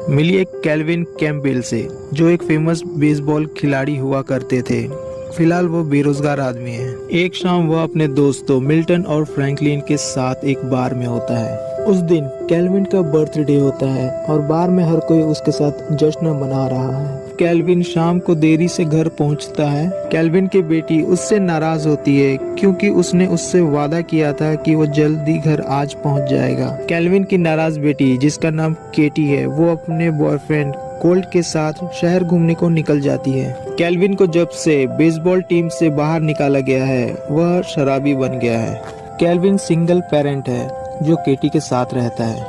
मिलिए kelvin Campbell से, जो एक फेमस बेसबॉल खिलाड़ी हुआ करते थे। फिलहाल वो बेरोजगार आदमी है। एक शाम वह अपने दोस्तों मिल्टन और फ्रैंकलिन के साथ एक बार में होता है। उस दिन केल्विन का बर्थडे होता है और बार में हर कोई उसके साथ जश्न मना रहा है। केल्विन शाम को देरी से घर पहुंचता है। केल्विन की बेटी उससे नाराज होती है क्योंकि उसने उससे वादा किया था कि वो जल्दी घर आज पहुंच जाएगा। केल्विन की नाराज बेटी, जिसका नाम केटी है, वो अपने बॉयफ्रेंड कोल्ट के साथ शहर घूमने को निकल जाती है। केल्विन को जब से बेसबॉल टीम से बाहर निकाला गया है, वह शराबी बन गया है। केल्विन सिंगल पेरेंट है जो केटी के साथ रहता है।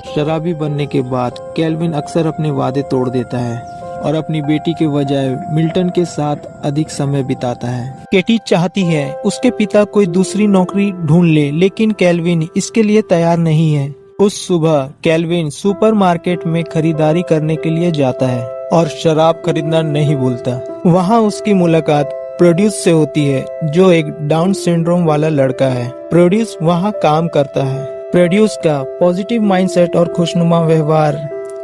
शराबी बनने के बाद केल्विन अक्सर अपने वादे तोड़ देता है और अपनी बेटी के बजाय मिल्टन के साथ अधिक समय बिताता है। केटी चाहती है उसके पिता कोई दूसरी नौकरी ढूंढ ले, लेकिन केल्विन इसके लिए तैयार नहीं है। उस सुबह केल्विन सुपरमार्केट में खरीदारी करने के लिए जाता है और शराब खरीदना नहीं भूलता। वहाँ उसकी मुलाकात प्रोड्यूस से होती है, जो एक डाउन सिंड्रोम वाला लड़का है। प्रोड्यूस वहाँ काम करता है। प्रोड्यूस का पॉजिटिव माइंडसेट और खुशनुमा व्यवहार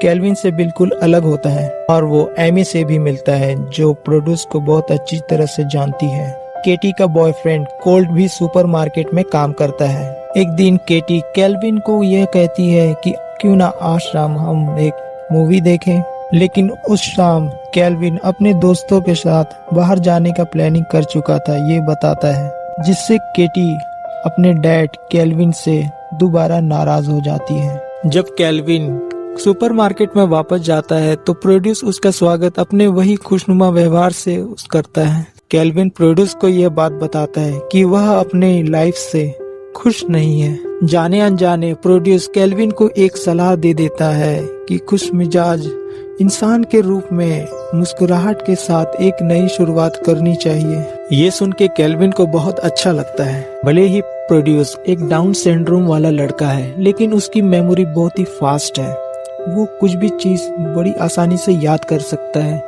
केल्विन से बिल्कुल अलग होता है और वो एमी से भी मिलता है, जो प्रोड्यूस को बहुत अच्छी तरह से जानती है। केटी का बॉयफ्रेंड कोल्ट भी सुपरमार्केट में काम करता है। एक दिन केटी केल्विन को यह कहती है कि क्यों ना आज शाम हम एक मूवी देखें, लेकिन उस शाम केल्विन अपने दोस्तों के साथ बाहर जाने का प्लानिंग कर चुका था, ये बताता है, जिससे केटी अपने डैड केल्विन से दोबारा नाराज हो जाती है। जब केल्विन सुपरमार्केट में वापस जाता है तो प्रोड्यूस उसका स्वागत अपने वही खुशनुमा व्यवहार से करता है। केल्विन प्रोड्यूस को यह बात बताता है कि वह अपने लाइफ से खुश नहीं है। जाने अनजाने प्रोड्यूस केल्विन को एक सलाह दे देता है कि खुश मिजाज इंसान के रूप में मुस्कुराहट के साथ एक नई शुरुआत करनी चाहिए। ये सुन के केल्विन को बहुत अच्छा लगता है। भले ही प्रोड्यूस एक डाउन सिंड्रोम वाला लड़का है, लेकिन उसकी मेमोरी बहुत ही फास्ट है। वो कुछ भी चीज बड़ी आसानी से याद कर सकता है,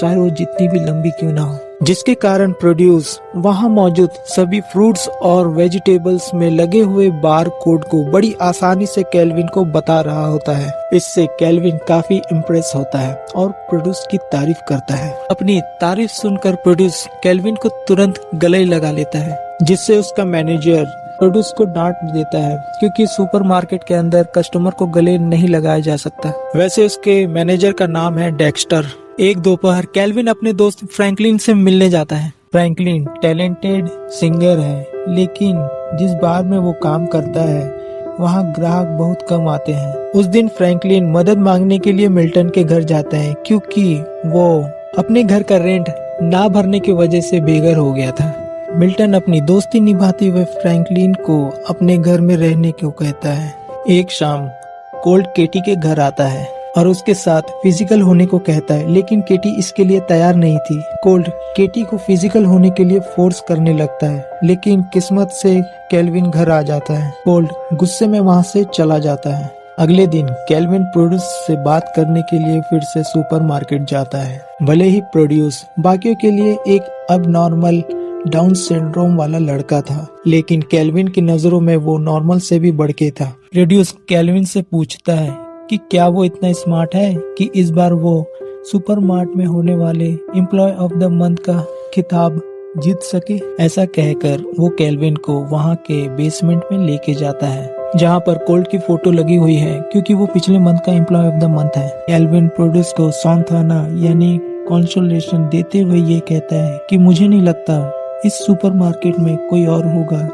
चाहे वो जितनी भी लंबी क्यों ना हो, जिसके कारण प्रोड्यूस वहाँ मौजूद सभी फ्रूट्स और वेजिटेबल्स में लगे हुए बार कोड को बड़ी आसानी से केल्विन को बता रहा होता है। इससे केल्विन काफी इम्प्रेस होता है और प्रोड्यूस की तारीफ करता है। अपनी तारीफ सुनकर प्रोड्यूस केल्विन को तुरंत गले लगा लेता है, जिससे उसका मैनेजर प्रोड्यूस को डांट देता है क्योंकि सुपरमार्केट के अंदर कस्टमर को गले नहीं लगाया जा सकता। वैसे उसके मैनेजर का नाम है डेक्स्टर। एक दोपहर केल्विन अपने दोस्त फ्रैंकलिन से मिलने जाता है। फ्रैंकलिन टैलेंटेड सिंगर है, लेकिन जिस बार में वो काम करता है वहाँ ग्राहक बहुत कम आते हैं। उस दिन फ्रैंकलिन मदद मांगने के लिए मिल्टन के घर जाता है क्योंकि वो अपने घर का रेंट ना भरने की वजह से बेघर हो गया था। मिल्टन अपनी दोस्ती निभाते हुए फ्रैंकलिन को अपने घर में रहने को कहता है। एक शाम कोल्ट केटी के घर आता है और उसके साथ फिजिकल होने को कहता है, लेकिन केटी इसके लिए तैयार नहीं थी। कोल्ट केटी को फिजिकल होने के लिए फोर्स करने लगता है, लेकिन किस्मत से केल्विन घर आ जाता है। कोल्ट गुस्से में वहाँ से चला जाता है। अगले दिन केल्विन प्रोड्यूस से बात करने के लिए फिर से सुपरमार्केट जाता है। भले ही प्रोड्यूस बाकियों के लिए एक अबनॉर्मल डाउन सिंड्रोम वाला लड़का था, लेकिन केल्विन की नजरों में वो नॉर्मल से भी बढ़ के था। प्रोड्यूस केल्विन से पूछता है कि क्या वो इतना स्मार्ट है कि इस बार वो सुपरमार्ट में होने वाले एम्प्लॉय ऑफ द मंथ का खिताब जीत सके। ऐसा कहकर वो केल्विन को वहाँ के बेसमेंट में लेके जाता है, जहाँ पर कोल्ट की फोटो लगी हुई है क्योंकि वो पिछले मंथ का एम्प्लॉय ऑफ द मंथ है। केल्विन प्रोड्यूस को सांत्वना यानी कंसोलेशन देते हुए ये कहता है कि मुझे नहीं लगता इस सुपरमार्केट में कोई और होगा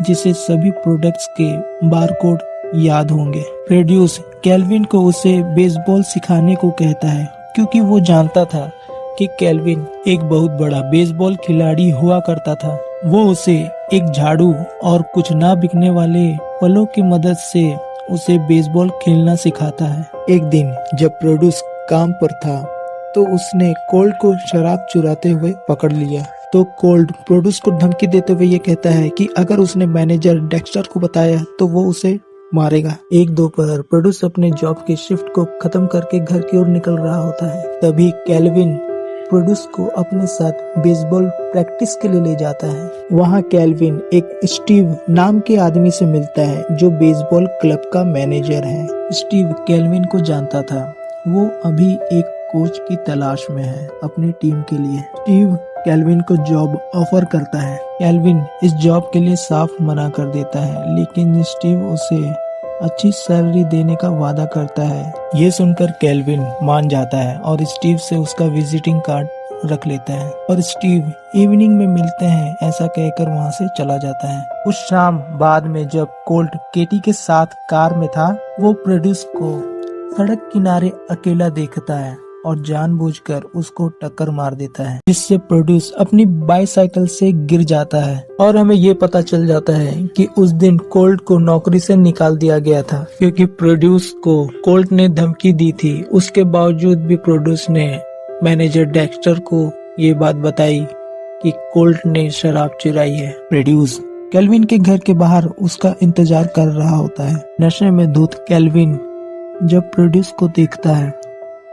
जिसे सभी प्रोडक्ट्स के बारकोड याद होंगे। प्रोड्यूस केल्विन को उसे बेसबॉल सिखाने को कहता है क्योंकि वो जानता था कि केल्विन एक बहुत बड़ा बेसबॉल खिलाड़ी हुआ करता था। वो उसे एक झाड़ू और कुछ ना बिकने वाले फलों की मदद से उसे बेसबॉल खेलना सिखाता है। एक दिन जब प्रोड्यूस काम पर था तो उसने कोल्ट को शराब चुराते हुए पकड़ लिया। तो कोल्ट प्रोड्यूस को धमकी देते हुए ये कहता है कि अगर उसने मैनेजर डेक्स्टर को बताया तो वो उसे मारेगा। एक दोपहर प्रोड्यूस अपने जॉब की शिफ्ट को खत्म करके घर की ओर निकल रहा होता है। तभी केल्विन प्रोड्यूस को अपने साथ बेसबॉल प्रैक्टिस के लिए ले जाता है। वहाँ केल्विन एक स्टीव नाम के आदमी से मिलता है जो बेसबॉल क्लब का मैनेजर है। स्टीव केल्विन को जानता था वो अभी एक कोच की तलाश में है अपनी टीम के लिए। स्टीव केल्विन को जॉब ऑफर करता है। केल्विन इस जॉब के लिए साफ मना कर देता है, लेकिन स्टीव उसे अच्छी सैलरी देने का वादा करता है। ये सुनकर केल्विन मान जाता है और स्टीव से उसका विजिटिंग कार्ड रख लेता है और स्टीव इवनिंग में मिलते हैं ऐसा कहकर वहाँ से चला जाता है। उस शाम बाद में जब कोल्ट केटी के साथ कार में था, वो प्रोड्यूस को सड़क किनारे अकेला देखता है और जानबूझकर उसको टक्कर मार देता है, जिससे प्रोड्यूस अपनी बाईसाइकिल से गिर जाता है और हमें ये पता चल जाता है कि उस दिन कोल्ट को नौकरी से निकाल दिया गया था, क्योंकि प्रोड्यूस को कोल्ट ने धमकी दी थी। उसके बावजूद भी प्रोड्यूस ने मैनेजर डेक्स्टर को ये बात बताई कि कोल्ट ने शराब चुराई है। प्रोड्यूस केल्विन के घर के बाहर उसका इंतजार कर रहा होता है। नशे में धुत केल्विन जब प्रोड्यूस को देखता है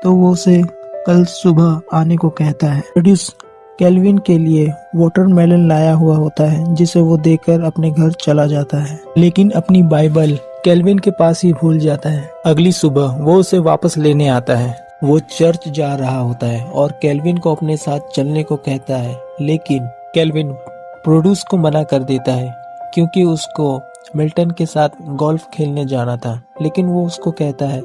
तो वो उसे कल सुबह आने को कहता है। प्रोड्यूस केल्विन के लिए वाटरमेलन लाया हुआ होता है, जिसे वो देकर अपने घर चला जाता है, लेकिन अपनी बाइबल केल्विन के पास ही भूल जाता है। अगली सुबह वो उसे वापस लेने आता है। वो चर्च जा रहा होता है और केल्विन को अपने साथ चलने को कहता है, लेकिन केल्विन प्रोड्यूस को मना कर देता है क्योंकि उसको मिल्टन के साथ गोल्फ खेलने जाना था। लेकिन वो उसको कहता है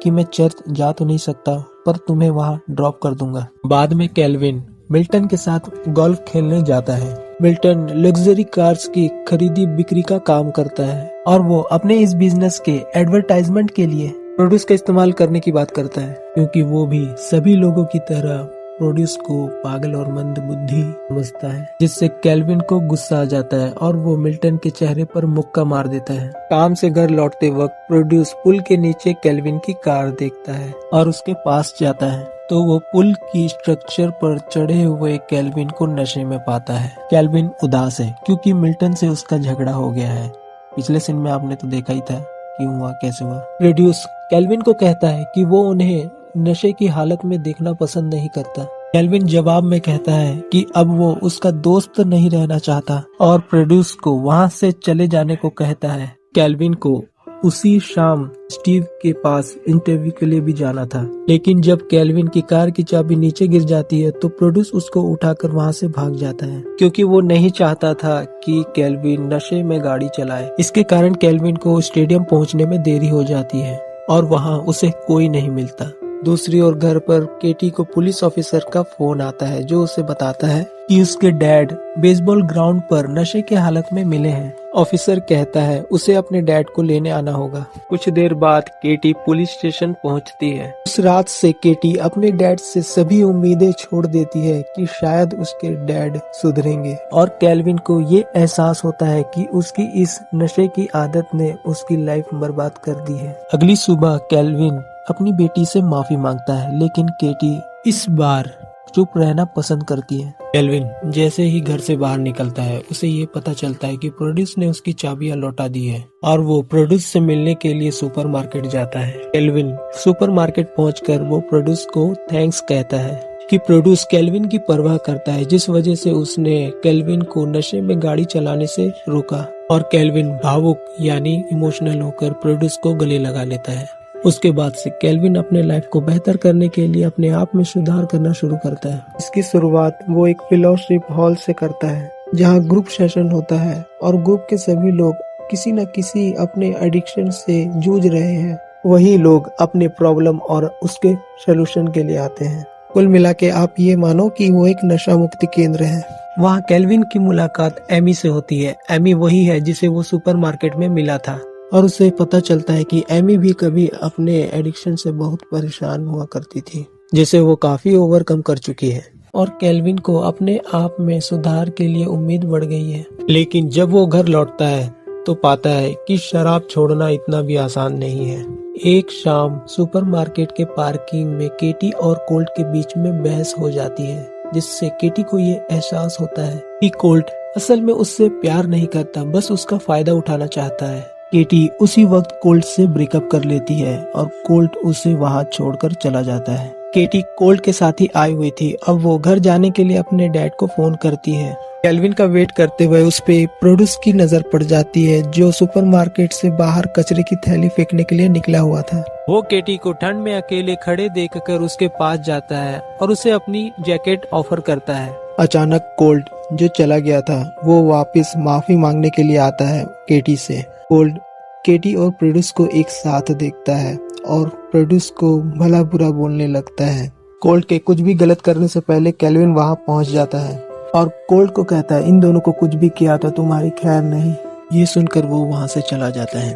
कि मैं चर्च जा तो नहीं सकता, पर तुम्हें वहाँ ड्रॉप कर दूंगा। बाद में केल्विन मिल्टन के साथ गोल्फ खेलने जाता है। मिल्टन लग्जरी कार्स की खरीदी बिक्री का काम करता है और वो अपने इस बिजनेस के एडवर्टाइजमेंट के लिए प्रोड्यूस का इस्तेमाल करने की बात करता है, क्योंकि वो भी सभी लोगों की तरह प्रोड्यूस को पागल और मंद बुद्धि समझता है, जिससे केल्विन को गुस्सा आ जाता है और वो मिल्टन के चेहरे पर मुक्का मार देता है। काम से घर लौटते वक्त प्रोड्यूस पुल के नीचे केल्विन की कार देखता है और उसके पास जाता है, तो वो पुल की स्ट्रक्चर पर चढ़े हुए केल्विन को नशे में पाता है। केल्विन उदास है क्योंकि मिल्टन से उसका झगड़ा हो गया है। पिछले सीन में आपने तो देखा ही था कि हुआ कैसे हुआ। प्रोड्यूस केल्विन को कहता है कि वो उन्हें नशे की हालत में देखना पसंद नहीं करता। केल्विन जवाब में कहता है कि अब वो उसका दोस्त नहीं रहना चाहता और प्रोड्यूस को वहाँ से चले जाने को कहता है। केल्विन को उसी शाम स्टीव के पास इंटरव्यू के लिए भी जाना था, लेकिन जब केल्विन की कार की चाबी नीचे गिर जाती है तो प्रोड्यूस उसको उठाकर वहाँ से भाग जाता है, क्योंकि वो नहीं चाहता था कि केल्विन नशे में गाड़ी चलाए। इसके कारण केल्विन को स्टेडियम पहुँचने में देरी हो जाती है और वहाँ उसे कोई नहीं मिलता। दूसरी ओर घर पर केटी को पुलिस ऑफिसर का फोन आता है, जो उसे बताता है कि उसके डैड बेसबॉल ग्राउंड पर नशे के हालत में मिले हैं। ऑफिसर कहता है उसे अपने डैड को लेने आना होगा। कुछ देर बाद केटी पुलिस स्टेशन पहुंचती है। उस रात से केटी अपने डैड से सभी उम्मीदें छोड़ देती है कि शायद उसके डैड सुधरेंगे, और केल्विन को ये एहसास होता है कि उसकी इस नशे की आदत ने उसकी लाइफ बर्बाद कर दी है। अगली सुबह केल्विन अपनी बेटी से माफी मांगता है, लेकिन केटी इस बार चुप रहना पसंद करती है। केल्विन जैसे ही घर से बाहर निकलता है, उसे ये पता चलता है कि प्रोड्यूस ने उसकी चाबियां लौटा दी है और वो प्रोड्यूस से मिलने के लिए सुपरमार्केट जाता है। केल्विन सुपरमार्केट पहुंचकर वो प्रोड्यूस को थैंक्स कहता है कि प्रोड्यूस केल्विन की परवाह करता है, जिस वजह से उसने केल्विन को नशे में गाड़ी चलाने से रोका। और केल्विन भावुक यानी इमोशनल होकर प्रोड्यूस को गले लगा लेता है। उसके बाद से केल्विन अपने लाइफ को बेहतर करने के लिए अपने आप में सुधार करना शुरू करता है। इसकी शुरुआत वो एक फेलोशिप हॉल से करता है, जहाँ ग्रुप सेशन होता है और ग्रुप के सभी लोग किसी न किसी अपने एडिक्शन से जूझ रहे हैं। वही लोग अपने प्रॉब्लम और उसके सोल्यूशन के लिए आते हैं। कुल मिला के आप ये मानो कि वो एक नशा मुक्ति केंद्र है। वहाँ केल्विन की मुलाकात एमी से होती है। एमी वही है जिसे वो सुपरमार्केट में मिला था, और उसे पता चलता है कि एमी भी कभी अपने एडिक्शन से बहुत परेशान हुआ करती थी, जिसे वो काफी ओवरकम कर चुकी है। और केल्विन को अपने आप में सुधार के लिए उम्मीद बढ़ गई है। लेकिन जब वो घर लौटता है तो पाता है कि शराब छोड़ना इतना भी आसान नहीं है। एक शाम सुपरमार्केट के पार्किंग में केटी और कोल्ट के बीच में बहस हो जाती है, जिससे केटी को ये एहसास होता है कि कोल्ट असल में उससे प्यार नहीं करता, बस उसका फायदा उठाना चाहता है। केटी उसी वक्त कोल्ट से ब्रेकअप कर लेती है और कोल्ट उसे वहां छोड़कर चला जाता है। केटी कोल्ट के साथ ही आई हुई थी। अब वो घर जाने के लिए अपने डैड को फोन करती है केल्विन का वेट करते हुए उस पे प्रोड्यूस की नजर पड़ जाती है, जो सुपरमार्केट से बाहर कचरे की थैली फेंकने के लिए निकला हुआ था। वो केटी को ठंड में अकेले खड़े देखकर उसके पास जाता है और उसे अपनी जैकेट ऑफर करता है। अचानक कोल्ड, जो चला गया था, वो वापस माफी मांगने के लिए आता है केटी से। कोल्ड केटी और प्रोड्यूस को एक साथ देखता है और प्रोड्यूस को भला बुरा बोलने लगता है। कोल्ड के कुछ भी गलत करने से पहले केल्विन वहां पहुंच जाता है और कोल्ड को कहता है, इन दोनों को कुछ भी किया तो तुम्हारी खैर नहीं। ये सुनकर वो वहां से चला जाता है।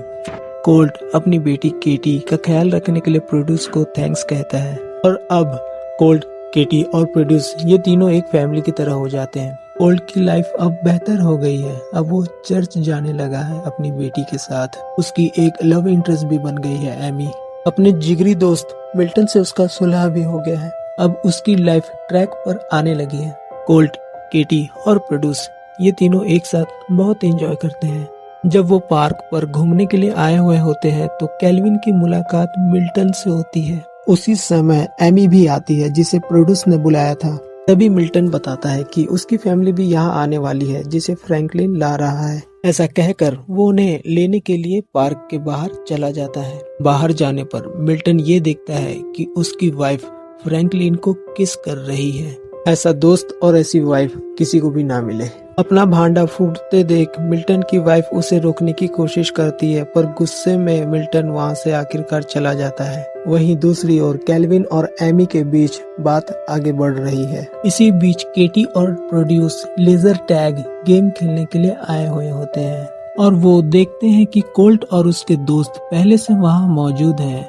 कोल्ड अपनी बेटी केटी का ख्याल रखने के लिए प्रोड्यूस को थैंक्स कहता है और अब कोल्ड, केटी और प्रोड्यूस ये तीनों एक फैमिली की तरह हो जाते हैं। कोल्ड की लाइफ अब बेहतर हो गई है। अब वो चर्च जाने लगा है अपनी बेटी के साथ। उसकी एक लव इंटरेस्ट भी बन गई है, एमी। अपने जिगरी दोस्त मिल्टन से उसका सुलह भी हो गया है। अब उसकी लाइफ ट्रैक पर आने लगी है। कोल्ड, केटी और प्रोड्यूस ये तीनों एक साथ बहुत एंजॉय करते हैं। जब वो पार्क पर घूमने के लिए आए हुए होते हैं तो केल्विन की मुलाकात मिल्टन से होती है। उसी समय एमी भी आती है, जिसे प्रोड्यूस ने बुलाया था। तभी मिल्टन बताता है कि उसकी फैमिली भी यहाँ आने वाली है, जिसे फ्रैंकलिन ला रहा है। ऐसा कहकर वो उन्हें लेने के लिए पार्क के बाहर चला जाता है। बाहर जाने पर मिल्टन ये देखता है कि उसकी वाइफ फ्रैंकलिन को किस कर रही है। ऐसा दोस्त और ऐसी वाइफ किसी को भी ना मिले। अपना भांडा फूटते देख मिल्टन की वाइफ उसे रोकने की कोशिश करती है, पर गुस्से में मिल्टन वहां से आखिरकार चला जाता है। वहीं दूसरी ओर केल्विन और एमी के बीच बात आगे बढ़ रही है। इसी बीच केटी और प्रोड्यूस लेजर टैग गेम खेलने के लिए आए हुए होते हैं और वो देखते हैं कि कोल्ट और उसके दोस्त पहले से वहां मौजूद हैं।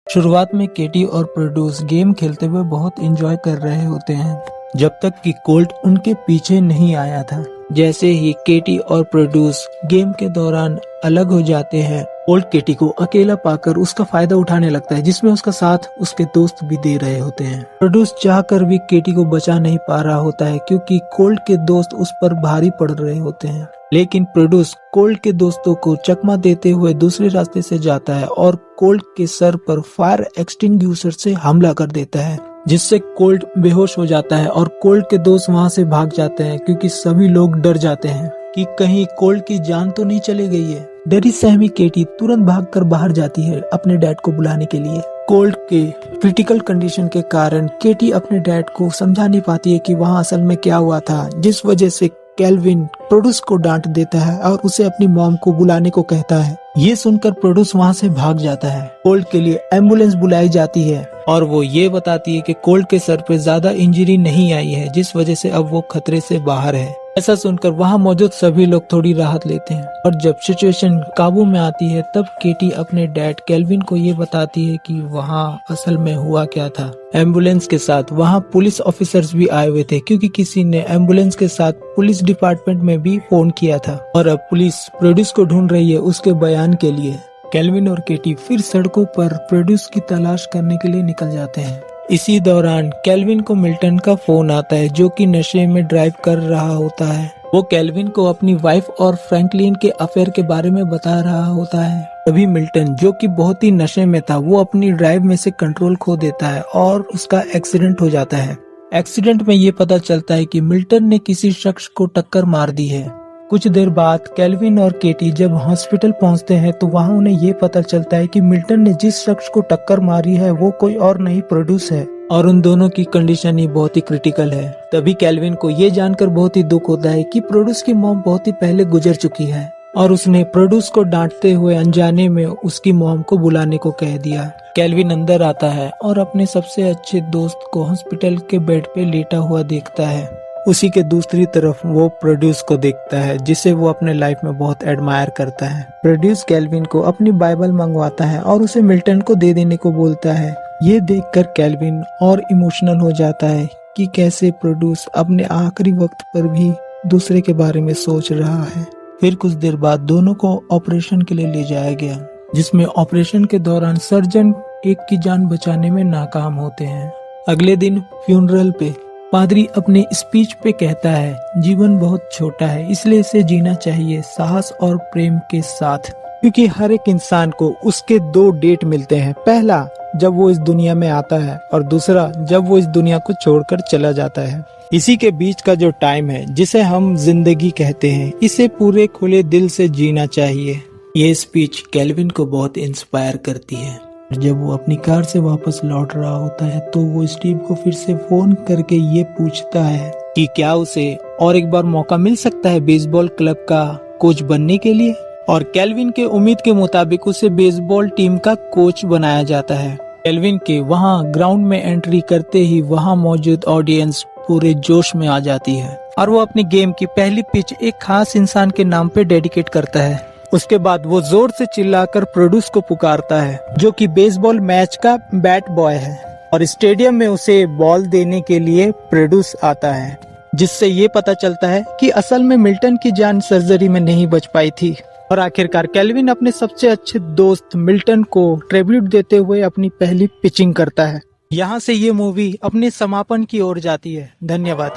शुरुआत में केटी और प्रोड्यूस गेम खेलते हुए बहुत एंजॉय कर रहे होते हैं, जब तक कि कोल्ट उनके पीछे नहीं आया था। जैसे ही केटी और प्रोड्यूस गेम के दौरान अलग हो जाते हैं, कोल्ट केटी को अकेला पाकर उसका फायदा उठाने लगता है, जिसमें उसका साथ उसके दोस्त भी दे रहे होते हैं। प्रोड्यूस चाहकर भी केटी को बचा नहीं पा रहा होता है, क्योंकि कोल्ट के दोस्त उस पर भारी पड़ रहे होते हैं। लेकिन प्रोड्यूस कोल्ट के दोस्तों को चकमा देते हुए दूसरे रास्ते से जाता है और कोल्ट के सर पर फायर एक्सटिंग्विशर से हमला कर देता है, जिससे कोल्ट बेहोश हो जाता है और कोल्ट के दोस्त वहां से भाग जाते हैं, क्योंकि सभी लोग डर जाते हैं कि कहीं कोल्ट की जान तो नहीं चली गई है। डरी सहमी केटी तुरंत भागकर बाहर जाती है अपने डैड को बुलाने के लिए। कोल्ट के क्रिटिकल कंडीशन के कारण केटी अपने डैड को समझा नहीं पाती है कि वहाँ असल में क्या हुआ था, जिस वजह से केल्विन प्रोड्यूस को डांट देता है और उसे अपनी मॉम को बुलाने को कहता है। ये सुनकर प्रोड्यूस वहाँ से भाग जाता है। कोल्ट के लिए एम्बुलेंस बुलाई जाती है और वो ये बताती है कि कोल्ट के सर पे ज्यादा इंजरी नहीं आई है, जिस वजह से अब वो खतरे से बाहर है। ऐसा सुनकर वहाँ मौजूद सभी लोग थोड़ी राहत लेते हैं और जब सिचुएशन काबू में आती है, तब केटी अपने डैड केल्विन को ये बताती है कि वहाँ असल में हुआ क्या था। एम्बुलेंस के साथ वहाँ पुलिस ऑफिसर्स भी आए हुए थे, क्योंकि किसी ने एम्बुलेंस के साथ पुलिस डिपार्टमेंट में भी फोन किया था और अब पुलिस प्रोड्यूस को ढूंढ रही है उसके बयान के लिए। केल्विन और केटी फिर सड़कों पर प्रोड्यूस की तलाश करने के लिए निकल जाते हैं। इसी दौरान केल्विन को मिल्टन का फोन आता है, जो कि नशे में ड्राइव कर रहा होता है। वो केल्विन को अपनी वाइफ और फ्रैंकलिन के अफेयर के बारे में बता रहा होता है। तभी मिल्टन, जो कि बहुत ही नशे में था, वो अपनी ड्राइव में से कंट्रोल खो देता है और उसका एक्सीडेंट हो जाता है। एक्सीडेंट में ये पता चलता है कि मिल्टन ने किसी शख्स को टक्कर मार दी है। कुछ देर बाद केल्विन और केटी जब हॉस्पिटल पहुंचते हैं तो वहां उन्हें ये पता चलता है कि मिल्टन ने जिस शख्स को टक्कर मारी है वो कोई और नहीं, प्रोड्यूस है और उन दोनों की कंडीशन ही बहुत ही क्रिटिकल है। तभी केल्विन को ये जानकर बहुत ही दुख होता है कि प्रोड्यूस की मॉम बहुत ही पहले गुजर चुकी है और उसने प्रोड्यूस को डांटते हुए अनजाने में उसकी मॉम को बुलाने को कह दिया। केल्विन अंदर आता है और अपने सबसे अच्छे दोस्त को हॉस्पिटल के बेड पे लेटा हुआ देखता है। उसी के दूसरी तरफ वो प्रोड्यूस को देखता है, जिसे वो अपने लाइफ में बहुत एडमायर करता है। प्रोड्यूस केल्विन को अपनी बाइबल मंगवाता है और उसे मिल्टन को दे देने को बोलता है। ये देखकर केल्विन और इमोशनल हो जाता है कि कैसे प्रोड्यूस अपने आखिरी वक्त पर भी दूसरे के बारे में सोच रहा है। फिर कुछ देर बाद दोनों को ऑपरेशन के लिए ले जाया गया, जिसमें ऑपरेशन के दौरान सर्जन एक की जान बचाने में नाकाम होते हैं। अगले दिन फ्यूनरल पे पादरी अपने स्पीच पे कहता है, जीवन बहुत छोटा है, इसलिए इसे जीना चाहिए साहस और प्रेम के साथ। क्योंकि हर एक इंसान को उसके दो डेट मिलते हैं, पहला जब वो इस दुनिया में आता है और दूसरा जब वो इस दुनिया को छोड़कर चला जाता है। इसी के बीच का जो टाइम है जिसे हम जिंदगी कहते हैं, इसे पूरे खुले दिल से जीना चाहिए। ये स्पीच केल्विन को बहुत इंस्पायर करती है। जब वो अपनी कार से वापस लौट रहा होता है तो वो स्टीव को फिर से फोन करके ये पूछता है कि क्या उसे और एक बार मौका मिल सकता है बेसबॉल क्लब का कोच बनने के लिए। और केल्विन के उम्मीद के मुताबिक उसे बेसबॉल टीम का कोच बनाया जाता है। केल्विन के वहाँ ग्राउंड में एंट्री करते ही वहाँ मौजूद ऑडियंस पूरे जोश में आ जाती है और वो अपनी गेम की पहली पिच एक खास इंसान के नाम पे डेडिकेट करता है। उसके बाद वो जोर से चिल्लाकर प्रोड्यूस को पुकारता है, जो कि बेसबॉल मैच का बैट बॉय है, और स्टेडियम में उसे बॉल देने के लिए प्रोड्यूस आता है, जिससे ये पता चलता है कि असल में मिल्टन की जान सर्जरी में नहीं बच पाई थी। और आखिरकार केल्विन अपने सबसे अच्छे दोस्त मिल्टन को ट्रिब्यूट देते हुए अपनी पहली पिचिंग करता है। यहाँ से ये मूवी अपने समापन की ओर जाती है। धन्यवाद।